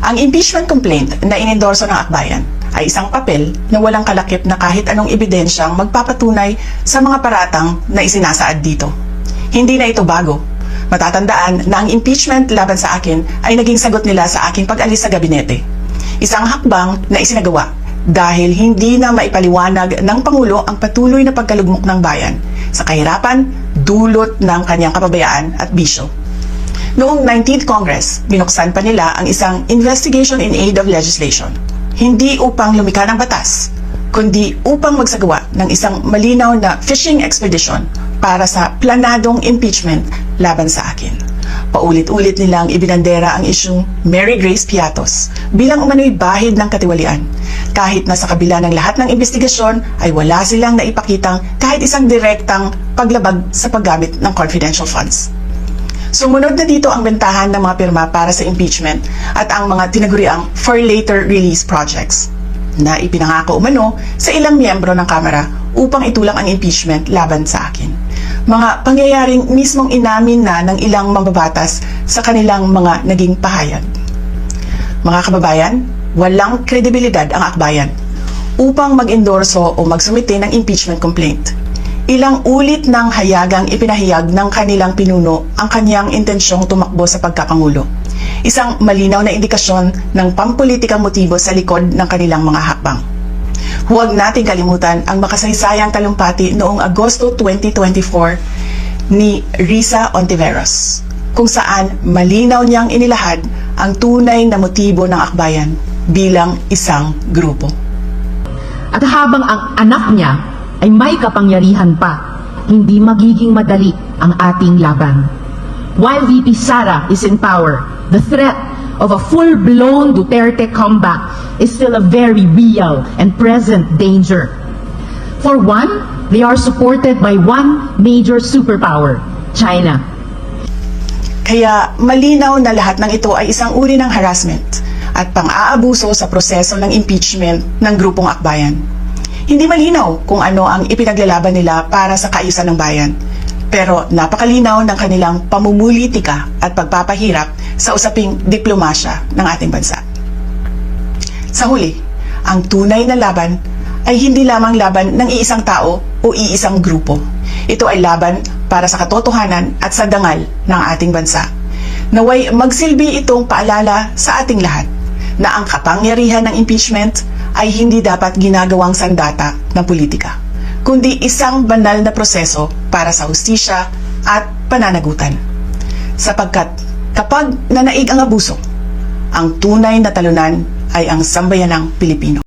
Ang impeachment complaint na inendorso ng akbayan ay isang papel na walang kalakip na kahit anong ebidensyang magpapatunay sa mga paratang na isinasaad dito. Hindi na ito bago. Matatandaan na ang impeachment laban sa akin ay naging sagot nila sa aking pag-alis sa gabinete. Isang hakbang na isinagawa dahil hindi na maipaliwanag ng Pangulo ang patuloy na pagkalugmok ng bayan sa kahirapan dulot ng kanyang kapabayaan at bisyo. Noong 19th Congress, binuksan pa nila ang isang investigation in aid of legislation. Hindi upang lumikha ng batas, kundi upang magsagawa ng isang malinaw na fishing expedition para sa planadong impeachment laban sa akin. Paulit-ulit nilang ibinandera ang isyung Mary Grace Piatos bilang umano'y bahid ng katiwalian. Kahit na sa kabila ng lahat ng investigasyon ay wala silang naipakitang kahit isang direktang paglabag sa paggamit ng confidential funds. Sumunod na dito ang bentahan ng mga pirma para sa impeachment at ang mga tinaguriang for later release projects na ipinangako umano sa ilang miyembro ng Kamara upang itulang ang impeachment laban sa akin. Mga pangyayaring mismong inamin na ng ilang mambabatas sa kanilang mga naging pahayag. Mga kababayan, walang kredibilidad ang akbayan upang mag-endorso o magsumite ng impeachment complaint. Ilang ulit ng hayagang ipinahayag ng kanilang pinuno ang kanyang intensyong tumakbo sa pagkapangulo. Isang malinaw na indikasyon ng pampolitikang motibo sa likod ng kanilang mga hakbang. Huwag nating kalimutan ang makasaysayang talumpati noong Agosto 2024 ni Risa Ontiveros, kung saan malinaw niyang inilahad ang tunay na motibo ng akbayan bilang isang grupo. At habang ang anak niya ay may kapangyarihan pa, hindi magiging madali ang ating laban. While VP Sara is in power, the threat of a full-blown Duterte comeback is still a very real and present danger. For one, they are supported by one major superpower, China. Kaya malinaw na lahat ng ito ay isang uri ng harassment at pang-aabuso sa proseso ng impeachment ng grupong akbayan. Hindi malinaw kung ano ang ipinaglalaban nila para sa kaayusan ng bayan, pero napakalinaw ng kanilang pamumulitika at pagpapahirap sa usaping diplomasya ng ating bansa. Sa huli, ang tunay na laban ay hindi lamang laban ng iisang tao o iisang grupo. Ito ay laban para sa katotohanan at sa dangal ng ating bansa. Naway magsilbi itong paalala sa ating lahat na ang kapangyarihan ng impeachment ay hindi dapat ginagawang sandata ng politika, kundi isang banal na proseso para sa hustisya at pananagutan. Sapagkat kapag nanaig ang abuso, ang tunay na talunan ay ang sambayanang Pilipino.